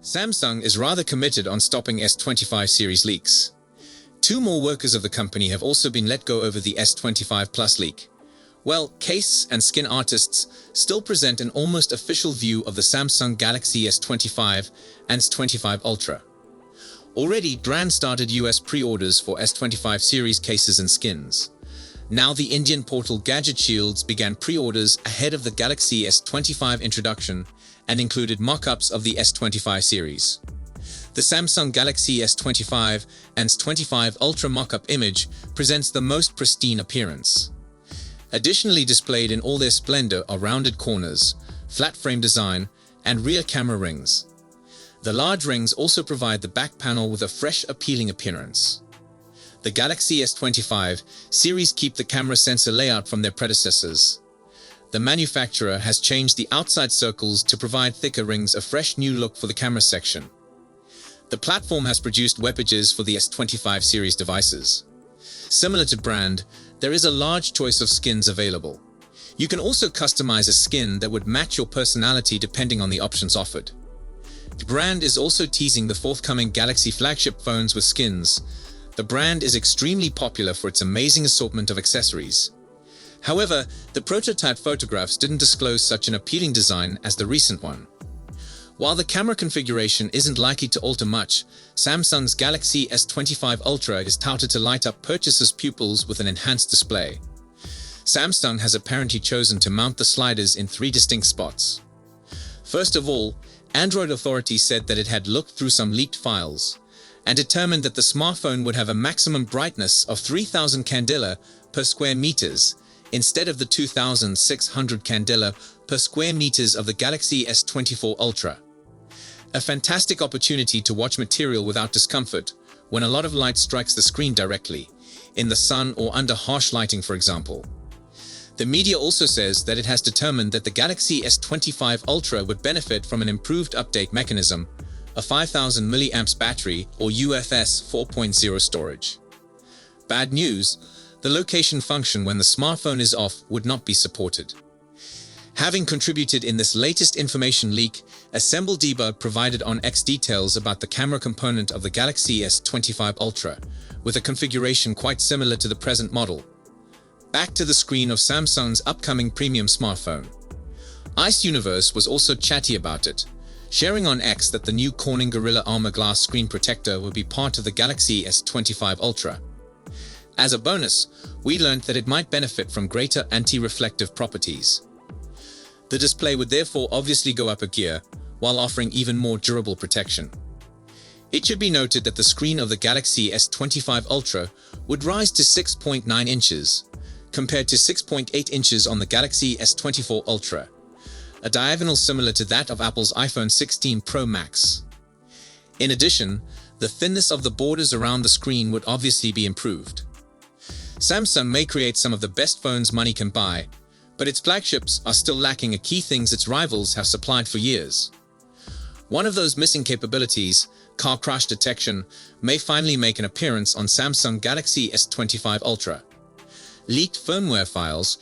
Samsung is rather committed on stopping S25 series leaks. Two more workers of the company have also been let go over the S25 Plus leak. Well, case and skin artists still present an almost official view of the Samsung Galaxy S25 and S25 Ultra. Already, brand started US pre-orders for S25 series cases and skins. Now the Indian portal Gadgetshieldz began pre-orders ahead of the Galaxy S25 introduction and included mock-ups of the S25 series. The Samsung Galaxy S25 and S25 Ultra mock-up image presents the most pristine appearance. Additionally displayed in all their splendor are rounded corners, flat frame design, and rear camera rings. The large rings also provide the back panel with a fresh, appealing appearance. The Galaxy S25 series keep the camera sensor layout from their predecessors. The manufacturer has changed the outside circles to provide thicker rings, a fresh new look for the camera section. The platform has produced web images for the S25 series devices. Similar to brand, there is a large choice of skins available. You can also customize a skin that would match your personality depending on the options offered. The brand is also teasing the forthcoming Galaxy flagship phones with skins. The brand is extremely popular for its amazing assortment of accessories. However, the prototype photographs didn't disclose such an appealing design as the recent one. While the camera configuration isn't likely to alter much, Samsung's Galaxy S25 Ultra is touted to light up purchasers' pupils with an enhanced display. Samsung has apparently chosen to mount the sliders in 3 distinct spots. First of all, Android Authority said that it had looked through some leaked files and determined that the smartphone would have a maximum brightness of 3000 candela per square meters instead of the 2600 candela per square meters of the Galaxy S24 Ultra. A fantastic opportunity to watch material without discomfort when a lot of light strikes the screen directly, in the sun or under harsh lighting, for example. The media also says that it has determined that the Galaxy S25 Ultra would benefit from an improved update mechanism, a 5000 mAh battery or UFS 4.0 storage. Bad news, the location function when the smartphone is off would not be supported. Having contributed in this latest information leak, Assemble Debug provided on X details about the camera component of the Galaxy S25 Ultra, with a configuration quite similar to the present model. Back to the screen of Samsung's upcoming premium smartphone. Ice Universe was also chatty about it, sharing on X that the new Corning Gorilla Armor Glass screen protector will be part of the Galaxy S25 Ultra. As a bonus, we learned that it might benefit from greater anti-reflective properties. The display would therefore obviously go up a gear, while offering even more durable protection. It should be noted that the screen of the Galaxy S25 Ultra would rise to 6.9 inches, compared to 6.8 inches on the Galaxy S24 Ultra, a diagonal similar to that of Apple's iPhone 16 Pro Max. In addition, the thinness of the borders around the screen would obviously be improved. Samsung may create some of the best phones money can buy, but its flagships are still lacking a key things its rivals have supplied for years. One of those missing capabilities, car crash detection, may finally make an appearance on Samsung Galaxy S25 Ultra. Leaked firmware files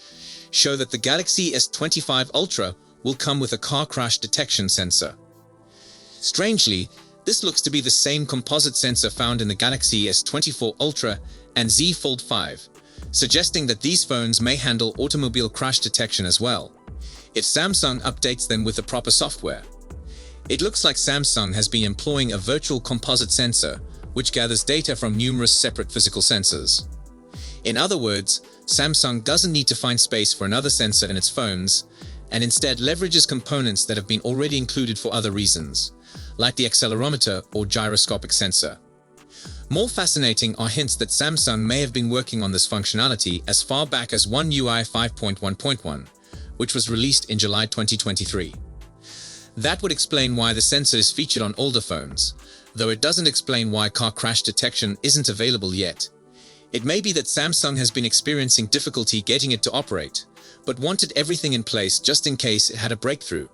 show that the Galaxy S25 Ultra will come with a car crash detection sensor. Strangely, this looks to be the same composite sensor found in the Galaxy S24 Ultra and Z Fold 5, suggesting that these phones may handle automobile crash detection as well, if Samsung updates them with the proper software. It looks like Samsung has been employing a virtual composite sensor, which gathers data from numerous separate physical sensors. In other words, Samsung doesn't need to find space for another sensor in its phones, and instead leverages components that have been already included for other reasons, like the accelerometer or gyroscopic sensor. More fascinating are hints that Samsung may have been working on this functionality as far back as One UI 5.1.1, which was released in July 2023. That would explain why the sensor is featured on older phones, though it doesn't explain why car crash detection isn't available yet. It may be that Samsung has been experiencing difficulty getting it to operate, but wanted everything in place just in case it had a breakthrough.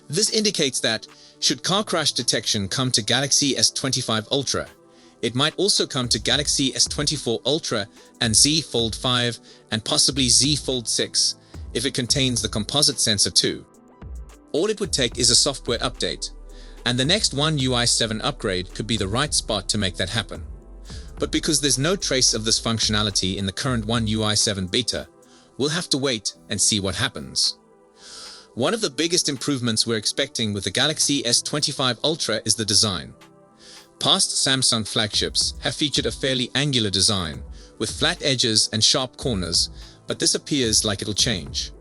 This indicates that, should car crash detection come to Galaxy S25 Ultra, it might also come to Galaxy S24 Ultra and Z Fold 5 and possibly Z Fold 6 if it contains the composite sensor too. All it would take is a software update. And the next One UI 7 upgrade could be the right spot to make that happen. But because there's no trace of this functionality in the current One UI 7 beta, we'll have to wait and see what happens. One of the biggest improvements we're expecting with the Galaxy S25 Ultra is the design. Past Samsung flagships have featured a fairly angular design, with flat edges and sharp corners, but this appears like it'll change.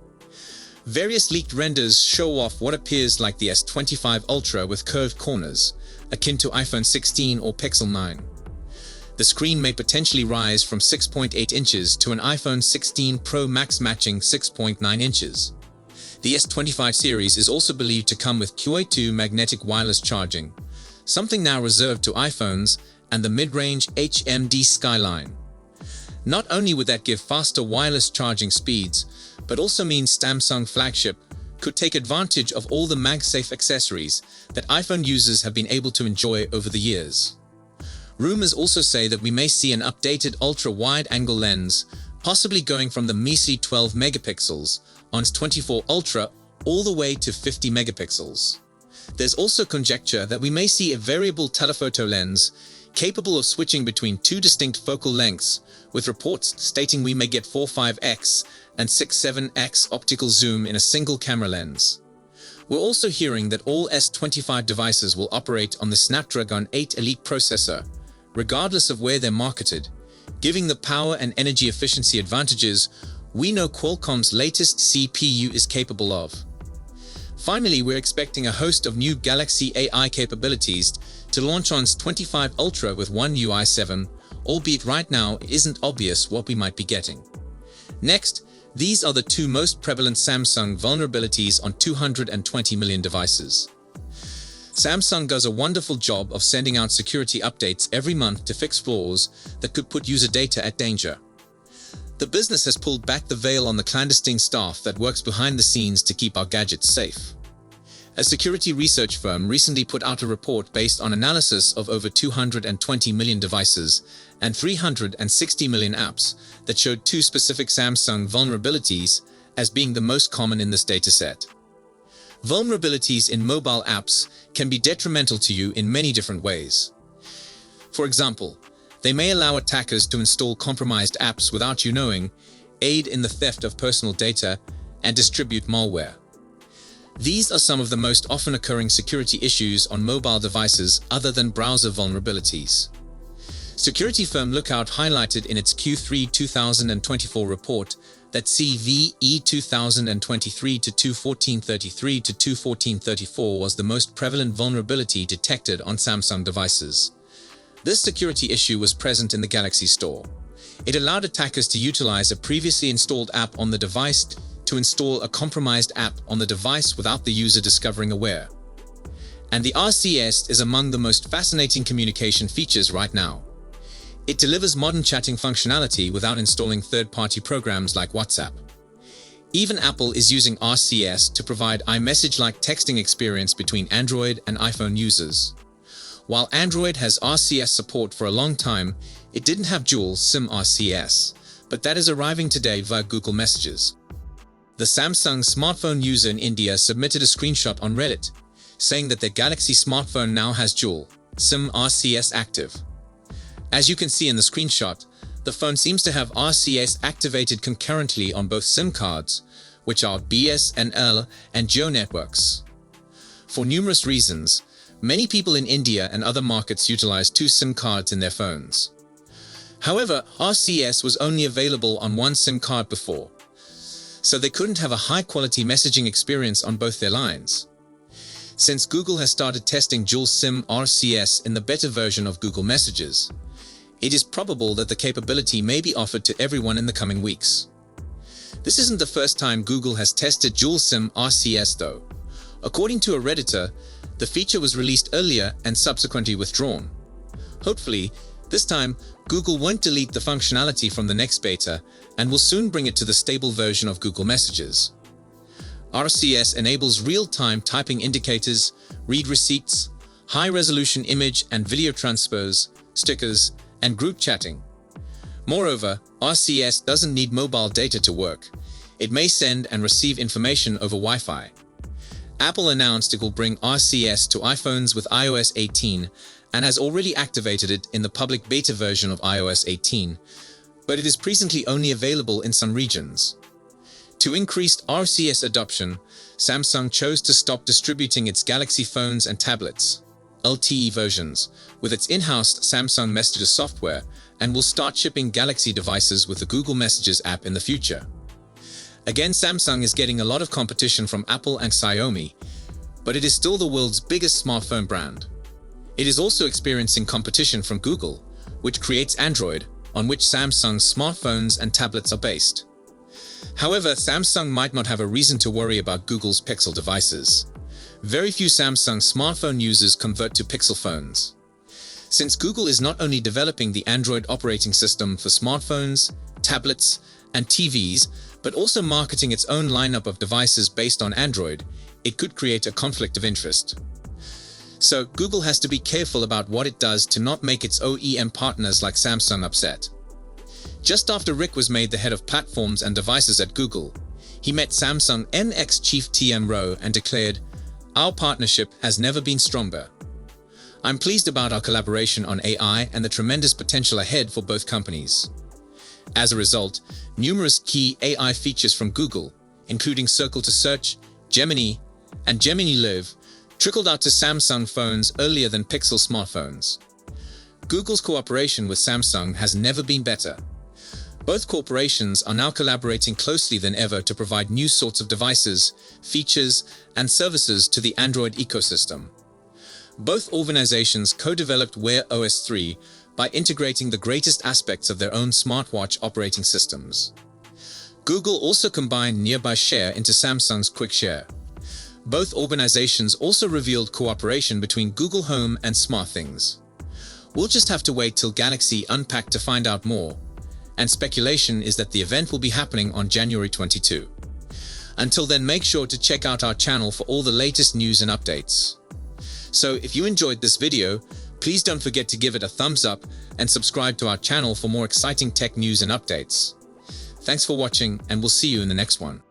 Various leaked renders show off what appears like the S25 Ultra with curved corners, akin to iPhone 16 or Pixel 9. The screen may potentially rise from 6.8 inches to an iPhone 16 Pro Max matching 6.9 inches. The S25 series is also believed to come with QA2 magnetic wireless charging, something now reserved to iPhones and the mid-range HMD Skyline. Not only would that give faster wireless charging speeds, but also means Samsung flagship could take advantage of all the MagSafe accessories that iPhone users have been able to enjoy over the years. Rumors also say that we may see an updated ultra-wide-angle lens, possibly going from the measly 12 megapixels on S24 Ultra all the way to 50 megapixels. There's also conjecture that we may see a variable telephoto lens capable of switching between two distinct focal lengths, with reports stating we may get 4.5x and 6.7x optical zoom in a single camera lens. We're also hearing that all S25 devices will operate on the Snapdragon 8 Elite processor, regardless of where they're marketed, giving the power and energy efficiency advantages we know Qualcomm's latest CPU is capable of. Finally, we're expecting a host of new Galaxy AI capabilities to launch on S25 Ultra with One UI 7, albeit right now it isn't obvious what we might be getting. Next, these are the two most prevalent Samsung vulnerabilities on 220 million devices. Samsung does a wonderful job of sending out security updates every month to fix flaws that could put user data at danger. The business has pulled back the veil on the clandestine staff that works behind the scenes to keep our gadgets safe. A security research firm recently put out a report based on analysis of over 220 million devices and 360 million apps that showed two specific Samsung vulnerabilities as being the most common in this dataset. Vulnerabilities in mobile apps can be detrimental to you in many different ways. For example, they may allow attackers to install compromised apps without you knowing, aid in the theft of personal data, and distribute malware. These are some of the most often occurring security issues on mobile devices other than browser vulnerabilities. Security firm Lookout highlighted in its Q3 2024 report that CVE 2023-21433 to 21434 was the most prevalent vulnerability detected on Samsung devices. This security issue was present in the Galaxy Store. It allowed attackers to utilize a previously installed app on the device to install a compromised app on the device without the user discovering aware. And the RCS is among the most fascinating communication features right now. It delivers modern chatting functionality without installing third-party programs like WhatsApp. Even Apple is using RCS to provide iMessage-like texting experience between Android and iPhone users. While Android has RCS support for a long time, it didn't have dual SIM RCS, but that is arriving today via Google Messages. The Samsung smartphone user in India submitted a screenshot on Reddit, saying that their Galaxy smartphone now has dual SIM RCS active. As you can see in the screenshot, the phone seems to have RCS activated concurrently on both SIM cards, which are BSNL and Jio networks. For numerous reasons, many people in India and other markets utilize two SIM cards in their phones. However, RCS was only available on one SIM card before, so they couldn't have a high-quality messaging experience on both their lines. Since Google has started testing dual SIM RCS in the beta version of Google Messages, it is probable that the capability may be offered to everyone in the coming weeks. This isn't the first time Google has tested dual SIM RCS though. According to a Redditor, the feature was released earlier and subsequently withdrawn. Hopefully, this time, Google won't delete the functionality from the next beta and will soon bring it to the stable version of Google Messages. RCS enables real-time typing indicators, read receipts, high-resolution image and video transpose, stickers, and group chatting. Moreover, RCS doesn't need mobile data to work. It may send and receive information over Wi-Fi. Apple announced it will bring RCS to iPhones with iOS 18 and has already activated it in the public beta version of iOS 18, but it is presently only available in some regions. To increase RCS adoption, Samsung chose to stop distributing its Galaxy phones and tablets, LTE versions, with its in-house Samsung Messages software and will start shipping Galaxy devices with the Google Messages app in the future. Again, Samsung is getting a lot of competition from Apple and Xiaomi, but it is still the world's biggest smartphone brand. It is also experiencing competition from Google, which creates Android, on which Samsung's smartphones and tablets are based. However, Samsung might not have a reason to worry about Google's Pixel devices. Very few Samsung smartphone users convert to Pixel phones. Since Google is not only developing the Android operating system for smartphones, tablets, and TVs, but also marketing its own lineup of devices based on Android, it could create a conflict of interest. So Google has to be careful about what it does to not make its OEM partners like Samsung upset. Just after Rick was made the head of platforms and devices at Google, he met Samsung NX chief TM Rowe and declared, "Our partnership has never been stronger. I'm pleased about our collaboration on AI and the tremendous potential ahead for both companies." As a result, numerous key AI features from Google, including Circle to Search, Gemini, and Gemini Live, trickled out to Samsung phones earlier than Pixel smartphones. Google's cooperation with Samsung has never been better. Both corporations are now collaborating closely than ever to provide new sorts of devices, features, and services to the Android ecosystem. Both organizations co-developed Wear OS 3 by integrating the greatest aspects of their own smartwatch operating systems. Google also combined Nearby Share into Samsung's Quick Share. Both organizations also revealed cooperation between Google Home and SmartThings. We'll just have to wait till Galaxy Unpacked to find out more, and speculation is that the event will be happening on January 22. Until then, make sure to check out our channel for all the latest news and updates. So if you enjoyed this video, please don't forget to give it a thumbs up and subscribe to our channel for more exciting tech news and updates. Thanks for watching, and we'll see you in the next one.